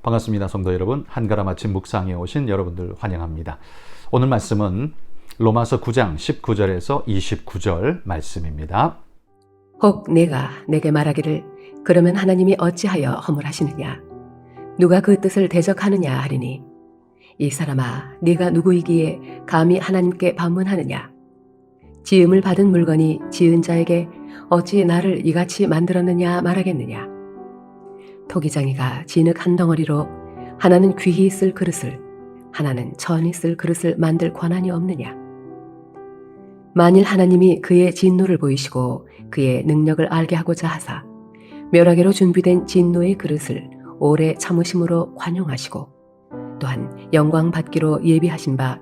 반갑습니다. 성도 여러분, 한가람 아침 묵상에 오신 여러분들 환영합니다. 오늘 말씀은 로마서 9장 19절에서 29절 말씀입니다. 혹 내가 내게 말하기를 그러면 하나님이 어찌하여 허물하시느냐 누가 그 뜻을 대적하느냐 하리니 이 사람아 네가 누구이기에 감히 하나님께 반문하느냐 지음을 받은 물건이 지은 자에게 어찌 나를 이같이 만들었느냐 말하겠느냐 토기장이가 진흙 한 덩어리로 하나는 귀히 쓸 그릇을 하나는 천히 쓸 그릇을 만들 권한이 없느냐 만일 하나님이 그의 진노를 보이시고 그의 능력을 알게 하고자 하사 멸하기로 준비된 진노의 그릇을 오래 참으심으로 관용하시고 또한 영광 받기로 예비하신 바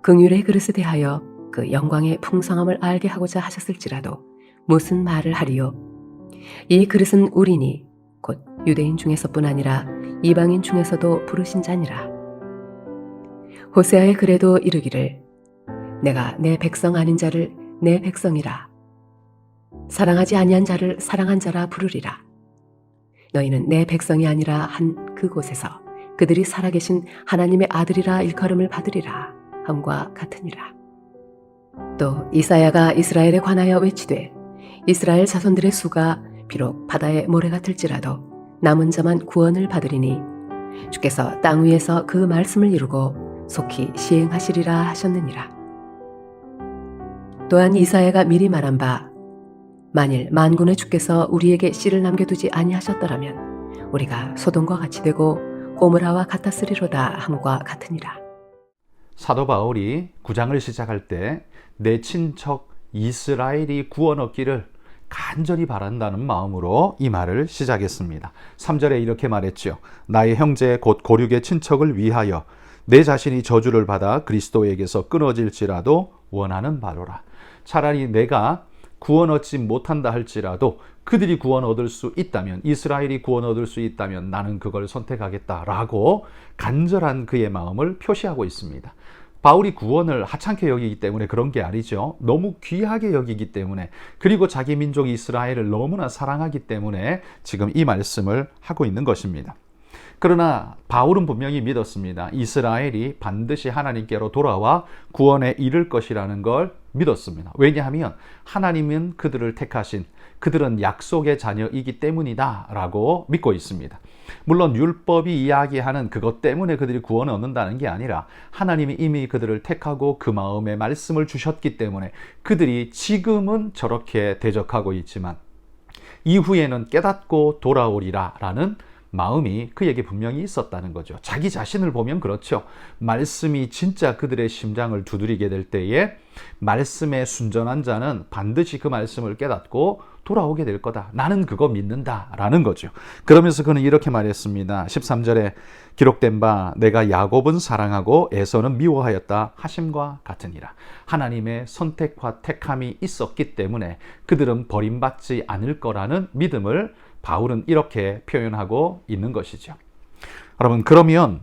긍휼의 그릇에 대하여 그 영광의 풍성함을 알게 하고자 하셨을지라도 무슨 말을 하리요 이 그릇은 우리니 곧 유대인 중에서뿐 아니라 이방인 중에서도 부르신 자니라. 호세아의 글에도 이르기를 내가 내 백성 아닌 자를 내 백성이라 사랑하지 아니한 자를 사랑한 자라 부르리라. 너희는 내 백성이 아니라 한 그곳에서 그들이 살아계신 하나님의 아들이라 일컬음을 받으리라 함과 같으니라. 또 이사야가 이스라엘에 관하여 외치되 이스라엘 자손들의 수가 비록 바다의 모래 같을지라도 남은 자만 구원을 받으리니 주께서 땅 위에서 그 말씀을 이루고 속히 시행하시리라 하셨느니라. 또한 이사야가 미리 말한 바 만일 만군의 주께서 우리에게 씨를 남겨두지 아니하셨더라면 우리가 소돔과 같이 되고 고모라와 같았으리로다 함과 같으니라. 사도 바울이 9장을 시작할 때 내 친척 이스라엘이 구원 얻기를 간절히 바란다는 마음으로 이 말을 시작했습니다. 3절에 이렇게 말했죠. 나의 형제 곧 고륙의 친척을 위하여 내 자신이 저주를 받아 그리스도에게서 끊어질지라도 원하는 바로라. 차라리 내가 구원 얻지 못한다 할지라도 그들이 구원 얻을 수 있다면, 이스라엘이 구원 얻을 수 있다면 나는 그걸 선택하겠다라고 간절한 그의 마음을 표시하고 있습니다. 바울이 구원을 하찮게 여기기 때문에 그런 게 아니죠. 너무 귀하게 여기기 때문에, 그리고 자기 민족 이스라엘을 너무나 사랑하기 때문에 지금 이 말씀을 하고 있는 것입니다. 그러나 바울은 분명히 믿었습니다. 이스라엘이 반드시 하나님께로 돌아와 구원에 이를 것이라는 걸 믿었습니다. 왜냐하면 하나님은 그들을 택하신, 그들은 약속의 자녀이기 때문이다 라고 믿고 있습니다. 물론 율법이 이야기하는 그것 때문에 그들이 구원을 얻는다는 게 아니라 하나님이 이미 그들을 택하고 그 마음에 말씀을 주셨기 때문에 그들이 지금은 저렇게 대적하고 있지만 이후에는 깨닫고 돌아오리라 라는 마음이 그에게 분명히 있었다는 거죠. 자기 자신을 보면 그렇죠. 말씀이 진짜 그들의 심장을 두드리게 될 때에 말씀에 순전한 자는 반드시 그 말씀을 깨닫고 돌아오게 될 거다. 나는 그거 믿는다 라는 거죠. 그러면서 그는 이렇게 말했습니다. 13절에 기록된 바 내가 야곱은 사랑하고 에서는 미워하였다 하심과 같으니라. 하나님의 선택과 택함이 있었기 때문에 그들은 버림받지 않을 거라는 믿음을 바울은 이렇게 표현하고 있는 것이죠. 여러분, 그러면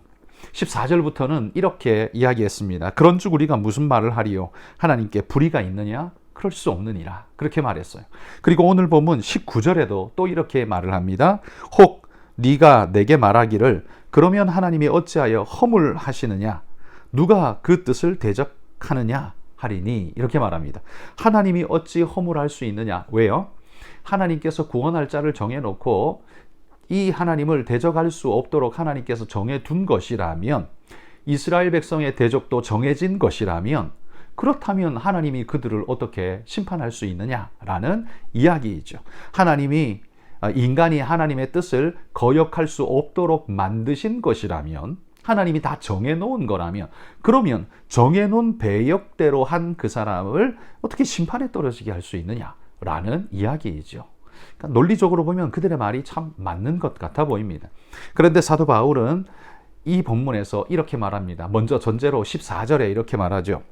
14절부터는 이렇게 이야기했습니다. 그런즉 우리가 무슨 말을 하리요? 하나님께 불의가 있느냐? 그럴 수 없느니라. 그렇게 말했어요. 그리고 오늘 보면 19절에도 또 이렇게 말을 합니다. 혹 네가 내게 말하기를 그러면 하나님이 어찌하여 허물하시느냐? 누가 그 뜻을 대적하느냐? 하리니 이렇게 말합니다. 하나님이 어찌 허물할 수 있느냐? 왜요? 하나님께서 구원할 자를 정해놓고 이 하나님을 대적할 수 없도록 하나님께서 정해둔 것이라면, 이스라엘 백성의 대적도 정해진 것이라면, 그렇다면 하나님이 그들을 어떻게 심판할 수 있느냐라는 이야기이죠. 하나님이 인간이 하나님의 뜻을 거역할 수 없도록 만드신 것이라면, 하나님이 다 정해놓은 거라면, 그러면 정해놓은 배역대로 한 그 사람을 어떻게 심판에 떨어지게 할 수 있느냐라는 이야기이죠. 그러니까 논리적으로 보면 그들의 말이 참 맞는 것 같아 보입니다. 그런데 사도 바울은 이 본문에서 이렇게 말합니다. 먼저 전제로 14절에 이렇게 말하죠.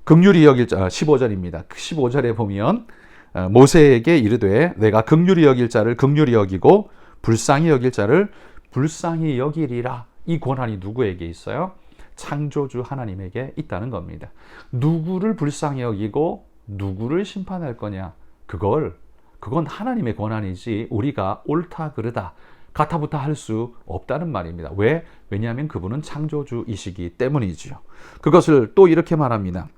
긍휼히 여길 자, 15절입니다. 15절에 보면 모세에게 이르되 내가 긍휼히 여길 자를 긍휼히 여기고 불쌍히 여길 자를 불쌍히 여기리라. 이 권한이 누구에게 있어요? 창조주 하나님에게 있다는 겁니다. 누구를 불쌍히 여기고 누구를 심판할 거냐? 그걸 그건 하나님의 권한이지 우리가 옳다 그르다 가타부타 할 수 없다는 말입니다. 왜? 왜냐하면 그분은 창조주이시기 때문이지요. 그것을 또 이렇게 말합니다.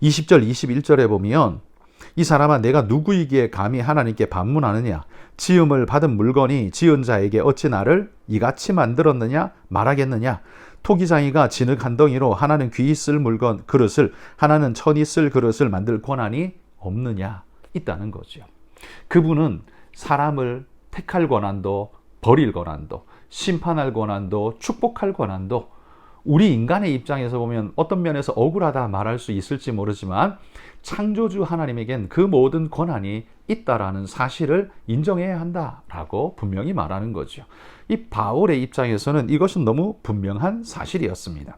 20절 21절에 보면 이 사람아 내가 누구이기에 감히 하나님께 반문하느냐 지음을 받은 물건이 지은 자에게 어찌 나를 이같이 만들었느냐 말하겠느냐 토기장이가 진흙 한 덩이로 하나는 귀히 쓸 물건 그릇을 하나는 천이 쓸 그릇을 만들 권한이 없느냐 있다는 거죠. 그분은 사람을 택할 권한도 버릴 권한도 심판할 권한도 축복할 권한도 우리 인간의 입장에서 보면 어떤 면에서 억울하다 말할 수 있을지 모르지만 창조주 하나님에겐 그 모든 권한이 있다라는 사실을 인정해야 한다라고 분명히 말하는 거죠. 이 바울의 입장에서는 이것은 너무 분명한 사실이었습니다.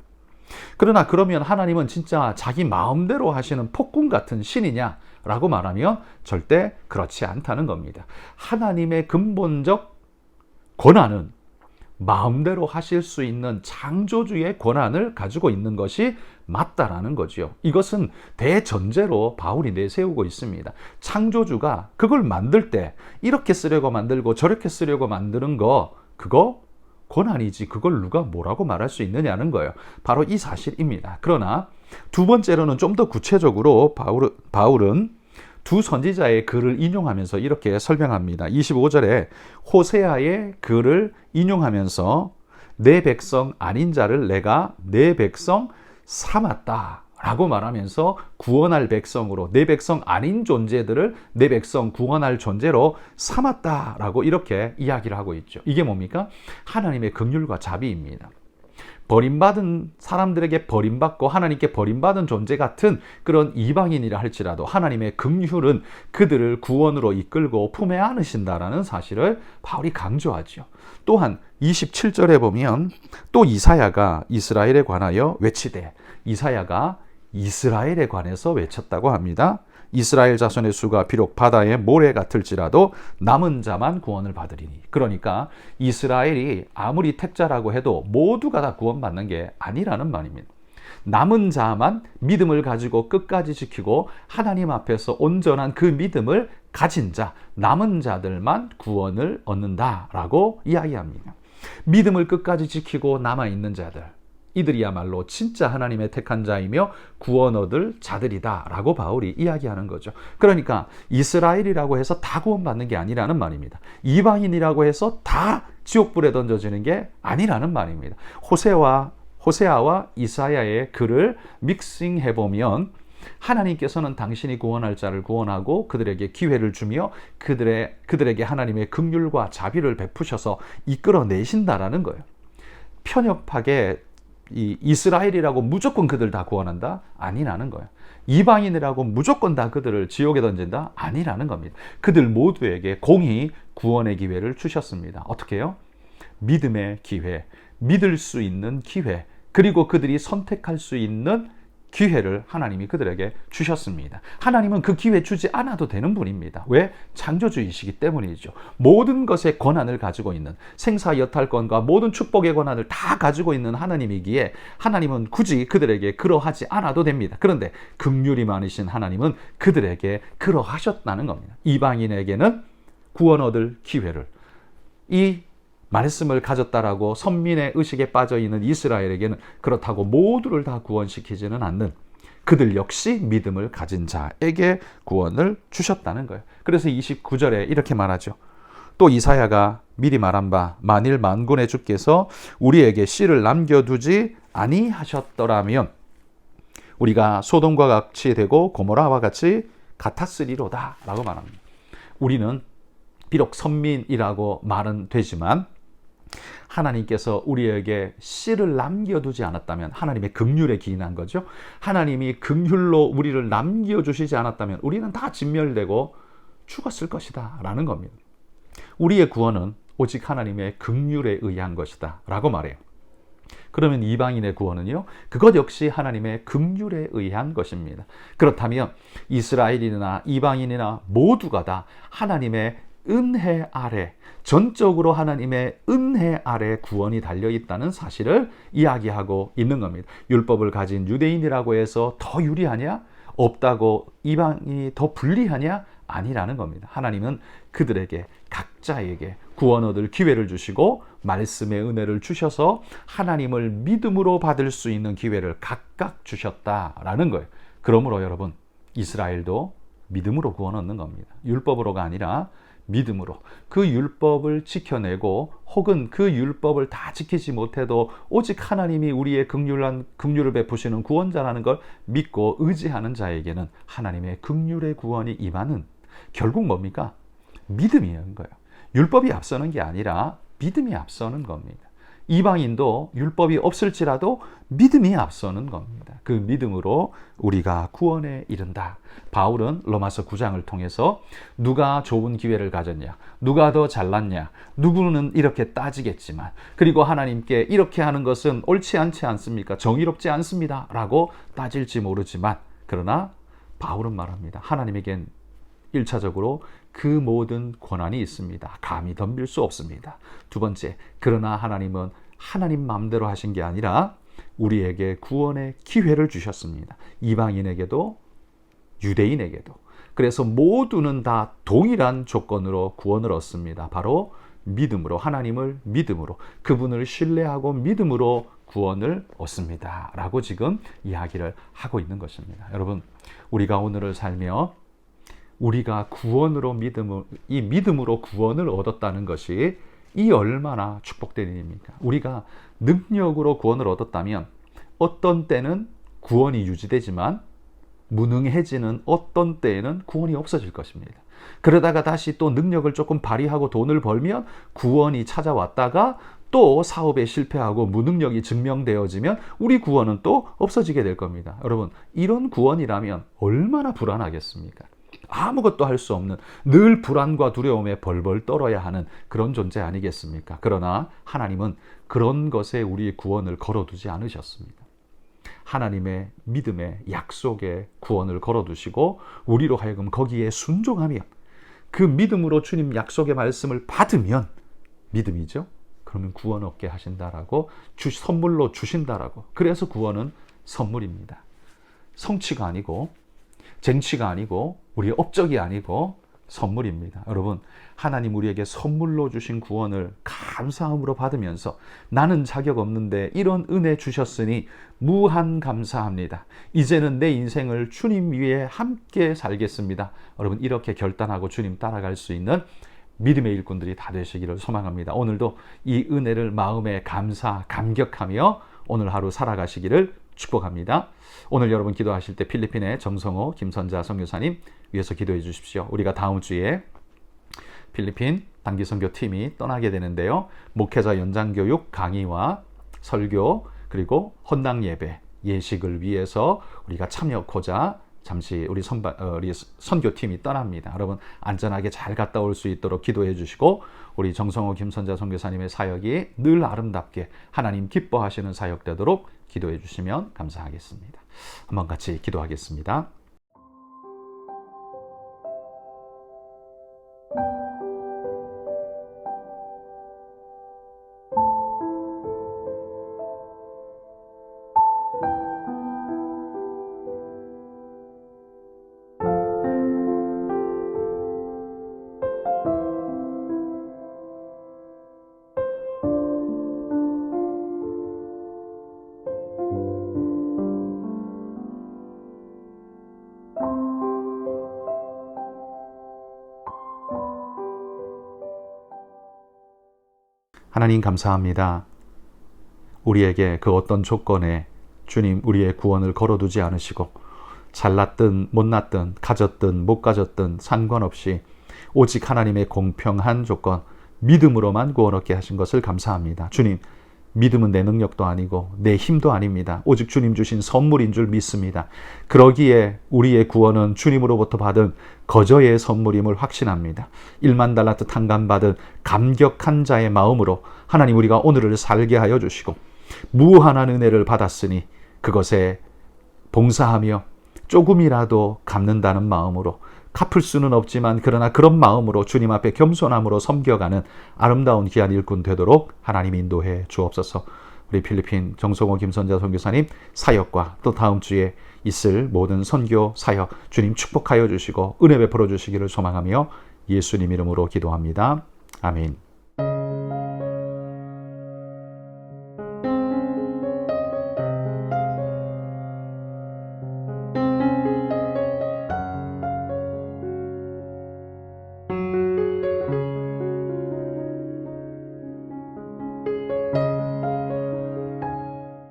그러나 그러면 하나님은 진짜 자기 마음대로 하시는 폭군 같은 신이냐? 라고 말하면 절대 그렇지 않다는 겁니다. 하나님의 근본적 권한은 마음대로 하실 수 있는 창조주의 권한을 가지고 있는 것이 맞다라는 거죠. 이것은 대전제로 바울이 내세우고 있습니다. 창조주가 그걸 만들 때 이렇게 쓰려고 만들고 저렇게 쓰려고 만드는 거 그거 권한이지 그걸 누가 뭐라고 말할 수 있느냐는 거예요. 바로 이 사실입니다. 그러나 두 번째로는 좀 더 구체적으로 바울은 두 선지자의 글을 인용하면서 이렇게 설명합니다. 25절에 호세아의 글을 인용하면서 내 백성 아닌 자를 내가 내 백성 삼았다 라고 말하면서 구원할 백성으로 내 백성 아닌 존재들을 내 백성 구원할 존재로 삼았다 라고 이렇게 이야기를 하고 있죠. 이게 뭡니까? 하나님의 긍휼과 자비입니다. 버림받은 사람들에게 버림받고 하나님께 버림받은 존재 같은 그런 이방인이라 할지라도 하나님의 긍휼은 그들을 구원으로 이끌고 품에 안으신다라는 사실을 바울이 강조하죠. 또한 27절에 보면 또 이사야가 이스라엘에 관하여 외치되 이사야가 이스라엘에 관해서 외쳤다고 합니다. 이스라엘 자손의 수가 비록 바다의 모래 같을지라도 남은 자만 구원을 받으리니. 그러니까 이스라엘이 아무리 택자라고 해도 모두가 다 구원받는 게 아니라는 말입니다. 남은 자만 믿음을 가지고 끝까지 지키고 하나님 앞에서 온전한 그 믿음을 가진 자, 남은 자들만 구원을 얻는다라고 이야기합니다. 믿음을 끝까지 지키고 남아있는 자들, 이들이야말로 진짜 하나님의 택한 자이며 구원 얻을 자들이다 라고 바울이 이야기하는 거죠. 그러니까 이스라엘이라고 해서 다 구원받는 게 아니라는 말입니다. 이방인이라고 해서 다 지옥불에 던져지는 게 아니라는 말입니다. 호세아와 이사야의 글을 믹싱해보면 하나님께서는 당신이 구원할 자를 구원하고 그들에게 기회를 주며 그들에게 하나님의 긍휼과 자비를 베푸셔서 이끌어내신다라는 거예요. 편협하게 이스라엘이라고 무조건 그들 다 구원한다? 아니라는 거예요. 이방인이라고 무조건 다 그들을 지옥에 던진다? 아니라는 겁니다. 그들 모두에게 공히 구원의 기회를 주셨습니다. 어떻게 해요? 믿음의 기회, 믿을 수 있는 기회, 그리고 그들이 선택할 수 있는 기회를 하나님이 그들에게 주셨습니다. 하나님은 그 기회 주지 않아도 되는 분입니다. 왜? 창조주이시기 때문이죠. 모든 것의 권한을 가지고 있는 생사여탈권과 모든 축복의 권한을 다 가지고 있는 하나님이기에 하나님은 굳이 그들에게 그러하지 않아도 됩니다. 그런데 긍휼이 많으신 하나님은 그들에게 그러하셨다는 겁니다. 이방인에게는 구원 얻을 기회를, 이 말씀을 가졌다라고 선민의 의식에 빠져 있는 이스라엘에게는 그렇다고 모두를 다 구원시키지는 않는 그들 역시 믿음을 가진 자에게 구원을 주셨다는 거예요. 그래서 29절에 이렇게 말하죠. 또 이사야가 미리 말한 바 만일 만군의 주께서 우리에게 씨를 남겨두지 아니하셨더라면 우리가 소돔과 같이 되고 고모라와 같이 같았으리로다 라고 말합니다. 우리는 비록 선민이라고 말은 되지만 하나님께서 우리에게 씨를 남겨두지 않았다면 하나님의 긍휼에 기인한 거죠. 하나님이 긍휼로 우리를 남겨주시지 않았다면 우리는 다 진멸되고 죽었을 것이다 라는 겁니다. 우리의 구원은 오직 하나님의 긍휼에 의한 것이다 라고 말해요. 그러면 이방인의 구원은요? 그것 역시 하나님의 긍휼에 의한 것입니다. 그렇다면 이스라엘이나 이방인이나 모두가 다 하나님의 은혜 아래, 전적으로 하나님의 은혜 아래 구원이 달려있다는 사실을 이야기하고 있는 겁니다. 율법을 가진 유대인이라고 해서 더 유리하냐? 없다고 이방인이 더 불리하냐? 아니라는 겁니다. 하나님은 그들에게 각자에게 구원 얻을 기회를 주시고 말씀의 은혜를 주셔서 하나님을 믿음으로 받을 수 있는 기회를 각각 주셨다라는 거예요. 그러므로 여러분, 이스라엘도 믿음으로 구원 얻는 겁니다. 율법으로가 아니라 믿음으로 그 율법을 지켜내고 혹은 그 율법을 다 지키지 못해도 오직 하나님이 우리의 긍휼을 베푸시는 구원자라는 걸 믿고 의지하는 자에게는 하나님의 긍휼의 구원이 임하는, 결국 뭡니까? 믿음이라는 거예요. 율법이 앞서는 게 아니라 믿음이 앞서는 겁니다. 이방인도 율법이 없을지라도 믿음이 앞서는 겁니다. 그 믿음으로 우리가 구원에 이른다. 바울은 로마서 9장을 통해서 누가 좋은 기회를 가졌냐, 누가 더 잘났냐, 누구는 이렇게 따지겠지만, 그리고 하나님께 이렇게 하는 것은 옳지 않지 않습니까? 정의롭지 않습니다 라고 따질지 모르지만, 그러나 바울은 말합니다. 하나님에겐 1차적으로 그 모든 권한이 있습니다. 감히 덤빌 수 없습니다. 두 번째, 그러나 하나님은 하나님 마음대로 하신 게 아니라 우리에게 구원의 기회를 주셨습니다. 이방인에게도 유대인에게도. 그래서 모두는 다 동일한 조건으로 구원을 얻습니다. 바로 믿음으로, 하나님을 믿음으로, 그분을 신뢰하고 믿음으로 구원을 얻습니다 라고 지금 이야기를 하고 있는 것입니다. 여러분, 우리가 오늘을 살며 우리가 구원으로 이 믿음으로 구원을 얻었다는 것이 이 얼마나 축복된 일입니까? 우리가 능력으로 구원을 얻었다면 어떤 때는 구원이 유지되지만 무능해지는 어떤 때에는 구원이 없어질 것입니다. 그러다가 다시 또 능력을 조금 발휘하고 돈을 벌면 구원이 찾아왔다가 또 사업에 실패하고 무능력이 증명되어지면 우리 구원은 또 없어지게 될 겁니다. 여러분, 이런 구원이라면 얼마나 불안하겠습니까? 아무것도 할 수 없는, 늘 불안과 두려움에 벌벌 떨어야 하는 그런 존재 아니겠습니까? 그러나 하나님은 그런 것에 우리의 구원을 걸어두지 않으셨습니다. 하나님의 믿음의 약속에 구원을 걸어두시고 우리로 하여금 거기에 순종하면, 그 믿음으로 주님 약속의 말씀을 받으면, 믿음이죠? 그러면 구원 얻게 하신다라고, 선물로 주신다라고. 그래서 구원은 선물입니다. 성취가 아니고 쟁취가 아니고 우리의 업적이 아니고 선물입니다. 여러분, 하나님 우리에게 선물로 주신 구원을 감사함으로 받으면서 나는 자격 없는데 이런 은혜 주셨으니 무한 감사합니다. 이제는 내 인생을 주님 위에 함께 살겠습니다. 여러분, 이렇게 결단하고 주님 따라갈 수 있는 믿음의 일꾼들이 다 되시기를 소망합니다. 오늘도 이 은혜를 마음에 감격하며 오늘 하루 살아가시기를 축복합니다. 오늘 여러분 기도하실 때 필리핀의 정성호, 김선자 선교사님 위해서 기도해 주십시오. 우리가 다음 주에 필리핀 단기선교팀이 떠나게 되는데요. 목회자 연장교육 강의와 설교 그리고 헌당 예배, 예식을 위해서 우리가 참여하고자 잠시 우리 선교팀이 떠납니다. 여러분 안전하게 잘 갔다 올 수 있도록 기도해 주시고, 우리 정성호 김선자 선교사님의 사역이 늘 아름답게 하나님 기뻐하시는 사역 되도록 기도해 주시면 감사하겠습니다. 한번 같이 기도하겠습니다. 하나님 감사합니다. 우리에게 그 어떤 조건에 주님 우리의 구원을 걸어두지 않으시고, 잘났든 못났든 가졌든 못 가졌든 상관없이 오직 하나님의 공평한 조건, 믿음으로만 구원 얻게 하신 것을 감사합니다. 주님, 믿음은 내 능력도 아니고 내 힘도 아닙니다. 오직 주님 주신 선물인 줄 믿습니다. 그러기에 우리의 구원은 주님으로부터 받은 거저의 선물임을 확신합니다. 1만 달란트 탕감받은 감격한 자의 마음으로 하나님 우리가 오늘을 살게 하여 주시고, 무한한 은혜를 받았으니 그것에 봉사하며 조금이라도 갚는다는 마음으로, 갚을 수는 없지만 그러나 그런 마음으로 주님 앞에 겸손함으로 섬겨가는 아름다운 귀한 일꾼 되도록 하나님 인도해 주옵소서. 우리 필리핀 정성호 김선자 선교사님 사역과 또 다음 주에 있을 모든 선교 사역 주님 축복하여 주시고 은혜 베풀어 주시기를 소망하며 예수님 이름으로 기도합니다. 아멘.